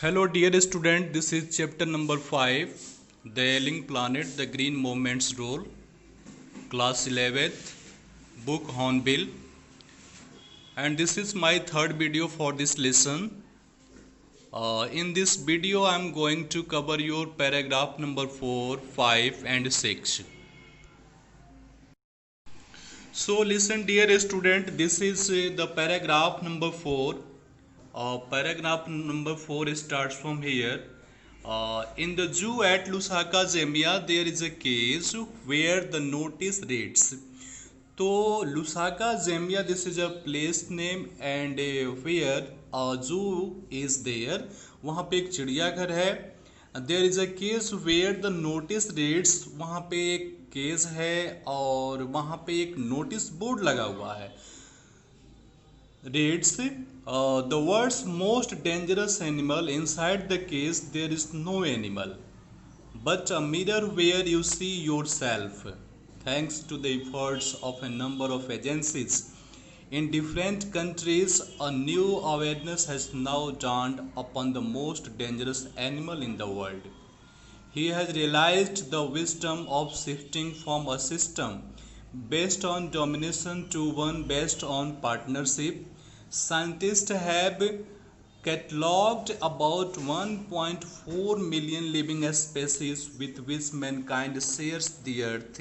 Hello dear student, this is chapter number 5, The Ailing Planet, The Green Movement's Role, class 11th, book Hornbill, and this is my third video for this lesson. In this video I am going to cover your paragraph number 4, 5 and 6. So listen dear student, this is the paragraph number 4. Paragraph number 4 starts from here. In the zoo at Lusaka, Zambia, there is a case where the notice reads. तो Lusaka Zambia this is a place name and where a zoo is there. वहाँ पे एक चिड़ियाघर है. There is a case where the notice reads. वहाँ पे एक case है और वहाँ पे एक नोटिस बोर्ड लगा हुआ है. Reads the world's most dangerous animal. Inside the case there is no animal but a mirror where you see yourself. Thanks to the efforts of a number of agencies in different countries, a new awareness has now dawned upon the most dangerous animal in the world. He has realized the wisdom of shifting from a system based on domination to one based on partnership. Scientists have catalogued about 1.4 million living species with which mankind shares the earth.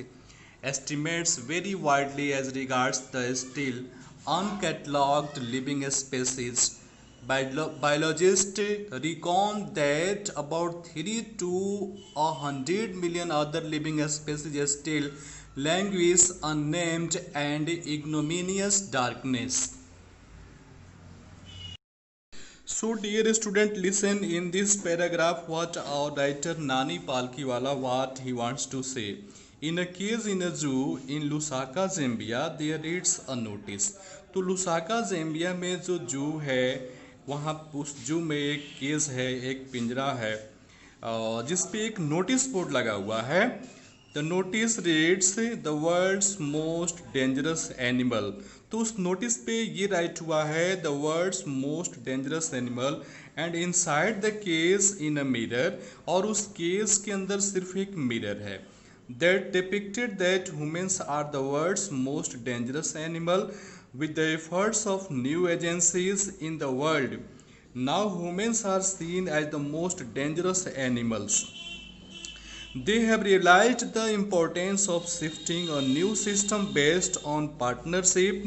Estimates vary widely as regards the still uncatalogued living species. Biologists reckon that about 3 to 100 million other living species still languish unnamed and ignominious darkness. So dear student, listen in this paragraph what our writer Nani Palkiwala what he wants to say. In a case in a zoo in Lusaka, Zambia, there reads a notice. तो Lusaka Zambia में जो जू है वहाँ उस जू में एक केस है, एक पिंजरा है जिस पे एक नोटिस बोर्ड लगा हुआ है. The notice reads the world's most dangerous animal. तो उस नोटिस पे ये राइट हुआ है the world's most dangerous animal and inside the case in a mirror. और उस केस के अंदर सिर्फ एक मिरर है. That depicted that humans are the world's most dangerous animal with the efforts of new agencies in the world. Now humans are seen as the most dangerous animals. They have realized the importance of shifting a new system based on partnership.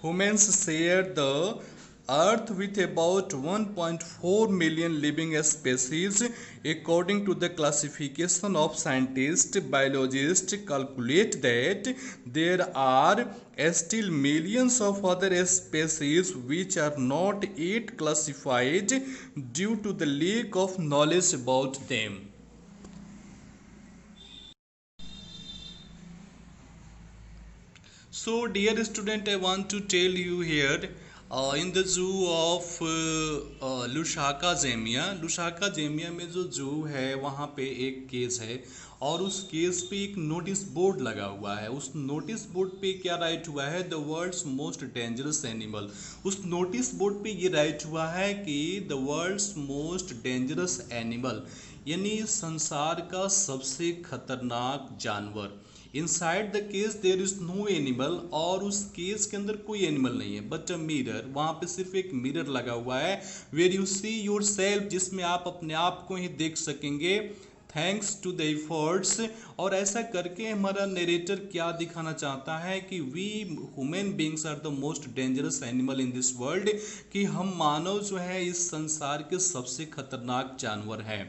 Humans share the earth with about 1.4 million living species. According to the classification of scientists, biologists calculate that there are still millions of other species which are not yet classified due to the lack of knowledge about them. So dear student, I want to tell you here in the zoo of Lusaka Zambia में जो जू है वहाँ पे एक case है और उस केस पे एक नोटिस बोर्ड लगा हुआ है. उस नोटिस बोर्ड पे क्या राइट हुआ है the world's most dangerous animal. उस नोटिस बोर्ड पे ये राइट हुआ है कि the world's most dangerous animal यानी संसार का सबसे खतरनाक जानवर. Inside the case there is no animal. और उस केस के अंदर कोई एनिमल नहीं है बट अ मिरर. वहाँ पे सिर्फ एक मिरर लगा हुआ है where you see yourself, जिसमें आप अपने आप को ही देख सकेंगे. Thanks to the efforts. और ऐसा करके हमारा नरेटर क्या दिखाना चाहता है कि we human beings are the most dangerous animal in this world, कि हम मानव जो है इस संसार के सबसे खतरनाक जानवर हैं.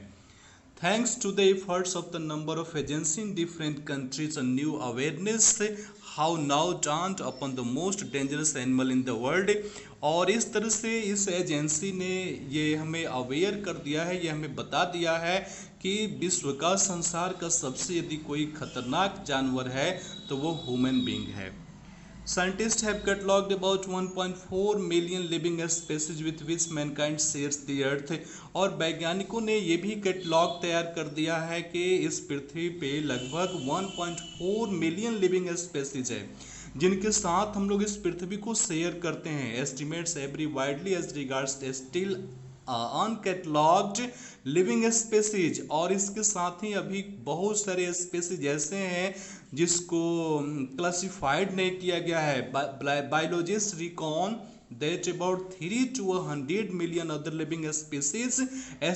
Thanks to the efforts of the number of agencies in different countries, a new awareness how now dawned upon the most dangerous animal in the world. और इस तरह से इस एजेंसी ने ये हमें अवेयर कर दिया है, ये हमें बता दिया है कि विश्व का संसार का सबसे यदि कोई खतरनाक जानवर है तो वो ह्यूमन बीइंग है. Scientists have catalogued about 1.4 million living species with which mankind shares the earth. और वैज्ञानिकों ने ये भी कैटलॉग तैयार कर दिया है कि इस पृथ्वी पे लगभग 1.4 मिलियन लिविंग स्पेसीज है जिनके साथ हम लोग इस पृथ्वी को शेयर करते हैं. Estimates vary widely as regards still uncatalogued living species, और इसके साथ ही अभी बहुत सारे स्पेसीज ऐसे हैं जिसको क्लासिफाइड नहीं किया गया है. Biologist recon that about 3 to 100 million other living species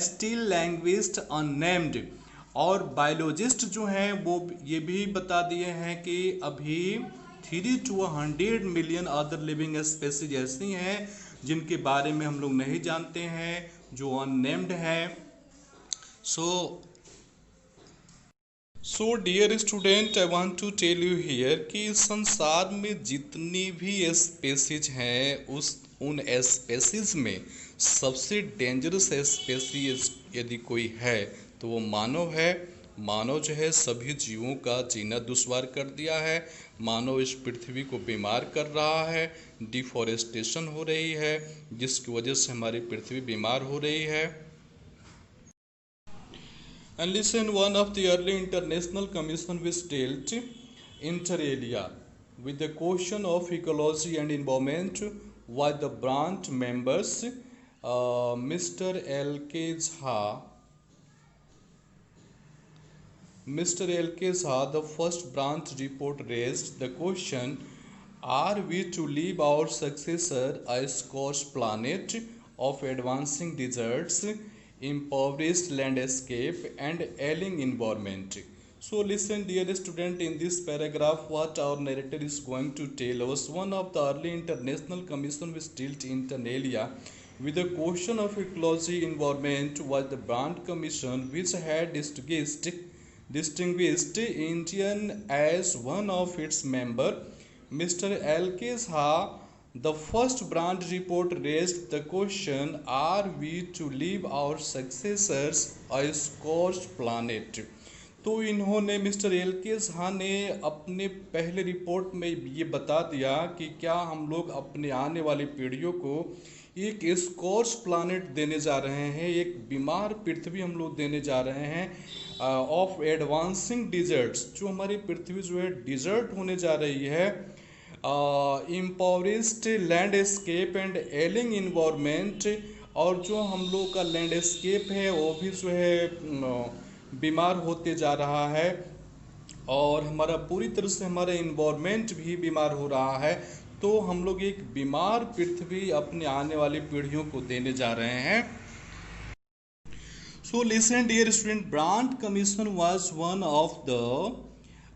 still languished unnamed. और बायोलॉजिस्ट जो हैं वो ये भी बता दिए हैं कि अभी 3 to 100 million other living species ऐसी हैं जिनके बारे में हम लोग नहीं जानते हैं, जो अननेम्ड हैं. So dear student, I want to tell you here कि संसार में जितनी भी स्पेसीज हैं उन स्पेसीज में सबसे डेंजरस स्पेसीज यदि कोई है तो वो मानव है. मानव जो है सभी जीवों का जीना दुश्वार कर दिया है. मानव इस पृथ्वी को बीमार कर रहा है. डिफॉरेस्टेशन हो रही है जिसकी वजह से हमारी पृथ्वी बीमार हो रही है. And listen, one of the early international commission which dealt inter alia with the question of ecology and environment was the branch members Mr. L.K. Jha. Mr. L.K. Jha, the first branch report raised the question, are we to leave our successor a scorched planet of advancing deserts, impoverished landscape and ailing environment? So listen dear student, in this paragraph what our narrator is going to tell us, one of the early international commission which dealt inter alia with the question of ecology environment was the Brand Commission, which had distinguished Indian as one of its member. Mr. L.K. Jha, the first Brand report raised the question, are we to leave our successors a scorched planet? तो इन्होंने mister LK. Jha ने अपने पहले report में ये बता दिया कि क्या हम लोग अपने आने वाली पीढ़ियों को एक स्कॉर्च प्लानेट देने जा रहे हैं, एक बीमार पृथ्वी हम लोग देने जा रहे हैं ऑफ एडवांसिंग डिजर्ट्स, जो हमारी पृथ्वी जो है डिजर्ट होने जा रही है. इम्पोवरिस्ड लैंडस्केप एंड एलिंग इन्वायरमेंट, और जो हम लोग का लैंडस्केप है वो भी जो है बीमार होते जा रहा है और हमारा पूरी तरह से हमारा इन्वायरमेंट भी बीमार हो रहा है. तो हम लोग एक बीमार पृथ्वी अपने आने वाली पीढ़ियों को देने जा रहे हैं. So listen dear student, Brand Commission was one of the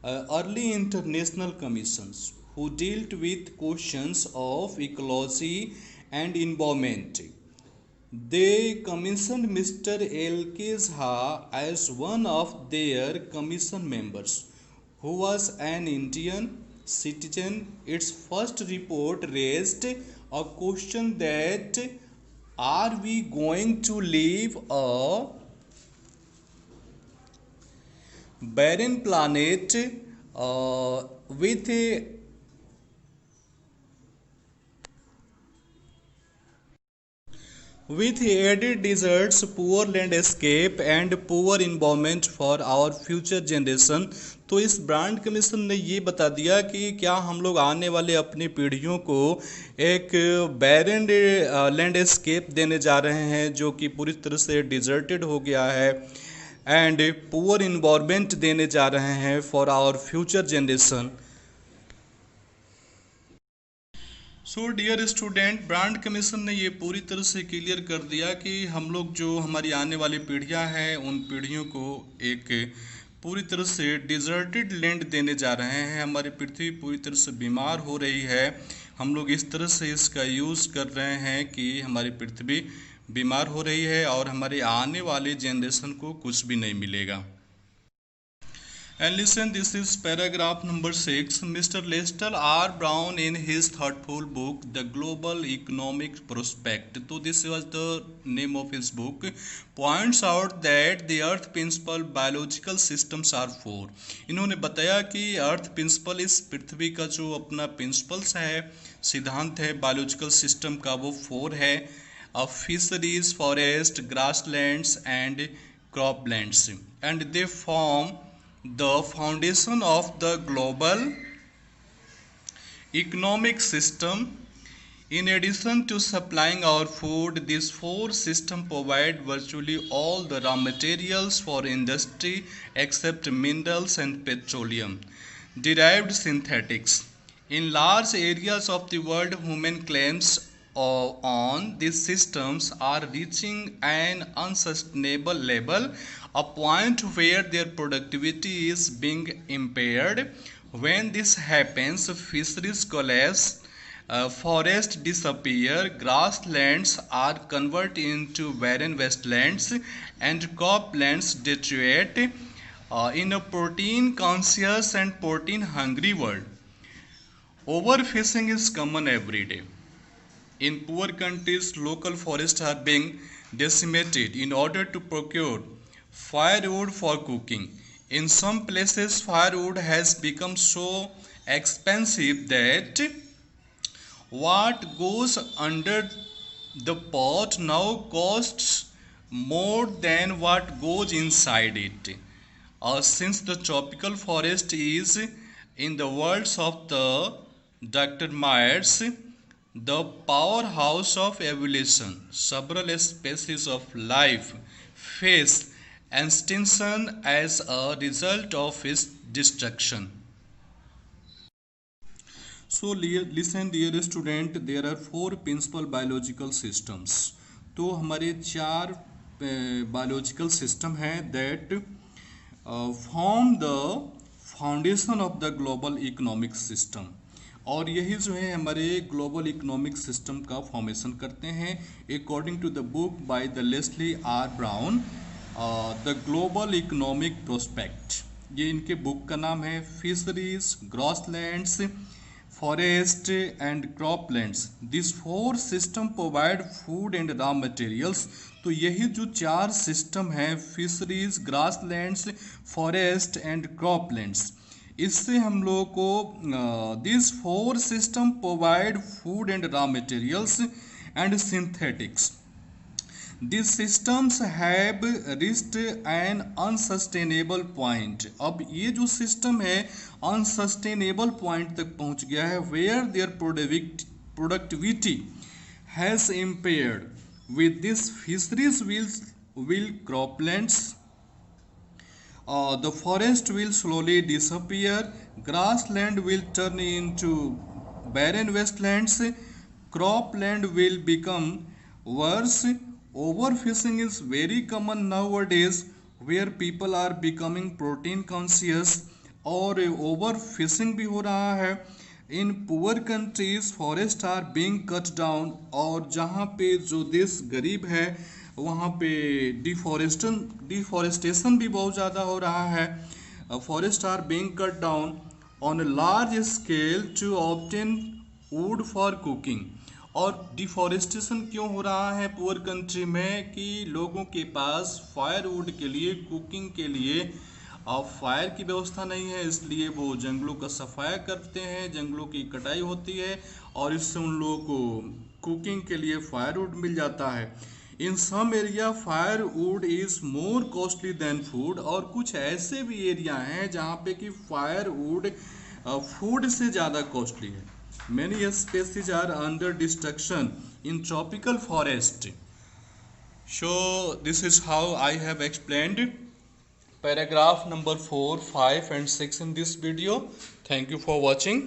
early international commissions who dealt with questions of ecology and environment. They commissioned Mr. L.K. Jha as one of their commission members, who was an Indian citizen. Its first report raised a question that, are we going to leave a barren planet with arid deserts, poor landscape and poor environment for our future generation? तो इस brand commission ने ये बता दिया कि क्या हम लोग आने वाले अपनी पीढ़ियों को एक बैरन लैंडस्केप देने जा रहे हैं जो कि पूरी तरह से डिजर्टेड हो गया है, एंड पुअर इन्वायरमेंट देने जा रहे हैं for our future generation. So dear student, brand commission ने ये पूरी तरह से क्लियर कर दिया कि हम लोग जो हमारी आने वाली पीढ़ियां हैं उन पीढ़ियों को एक पूरी तरह से डिजर्टेड लैंड देने जा रहे हैं. हमारी पृथ्वी पूरी तरह से बीमार हो रही है. हम लोग इस तरह से इसका यूज़ कर रहे हैं कि हमारी पृथ्वी बीमार हो रही है और हमारे आने वाले जनरेशन को कुछ भी नहीं मिलेगा. And listen, this is paragraph number 6. Mr. Lester R. Brown, in his thoughtful book, The Global Economic Prospect, so this was the name of his book, points out that the earth principal biological systems are four. इन्होंने बताया कि अर्थ principal, इस पृथ्वी का जो अपना principles है, सिद्धांत है बायोलॉजिकल सिस्टम का, वो 4 है. Fisheries, forest, grasslands and croplands, and they form the foundation of the global economic system. In addition to supplying our food, these four systems provide virtually all the raw materials for industry except minerals and petroleum derived synthetics. In large areas of the world, human claims on these systems are reaching an unsustainable level, a point where their productivity is being impaired. When this happens, fisheries collapse, forests disappear, grasslands are converted into barren wastelands, and croplands deteriorate. In a protein conscious and protein hungry world, overfishing is common every day. In poor countries, local forests are being decimated in order to procure firewood for cooking. In some places, firewood has become so expensive that what goes under the pot now costs more than what goes inside it. Since the tropical forest is, in the words of the Dr. Myers, the powerhouse of evolution, several species of life face extinction as a result of its destruction. So listen dear student, there are four principal biological systems. तो हमारे चार biological system हैं that form the foundation of the global economic system. और यही जो है हमारे global economic system का फॉर्मेशन करते हैं according to the book by the Leslie R Brown, the global economic prospect. ये इनके बुक का नाम है. Fisheries, grasslands, forest and croplands, these four system provide food and raw materials. तो यही जो चार सिस्टम हैं fisheries, grasslands, forest and croplands, इससे हम लोगों को this four system provide food and raw materials and synthetics. These systems have reached an unsustainable point. अब ये जो सिस्टम है unsustainable point तक पहुंच गया है where their productivity has impaired. With this, fisheries will croplands, the forest will slowly disappear, grassland will turn into barren wastelands, cropland will become worse. Overfishing is very common nowadays where people are becoming protein conscious, और overfishing भी हो रहा है. In poor countries forests are being cut down, और जहाँ पे जो देश गरीब है वहाँ पे डिफॉरेस्टेशन भी बहुत ज़्यादा हो रहा है. Forests are being cut down on a large scale to obtain wood for cooking. और डिफॉरेस्टेशन क्यों हो रहा है पुअर कंट्री में कि लोगों के पास फायरवुड के लिए, कुकिंग के लिए फायर की व्यवस्था नहीं है, इसलिए वो जंगलों का सफाया करते हैं, जंगलों की कटाई होती है और इससे उन लोगों को कुकिंग के लिए फायरवुड मिल जाता है. In some area firewood is more costly than food, और कुछ ऐसे भी एरिया हैं जहाँ पे कि फायरवुड फूड से ज़्यादा कॉस्टली है. Many species are under destruction in tropical forest. So this is how I have explained paragraph number 4, 5 and 6 in this video. Thank you for watching.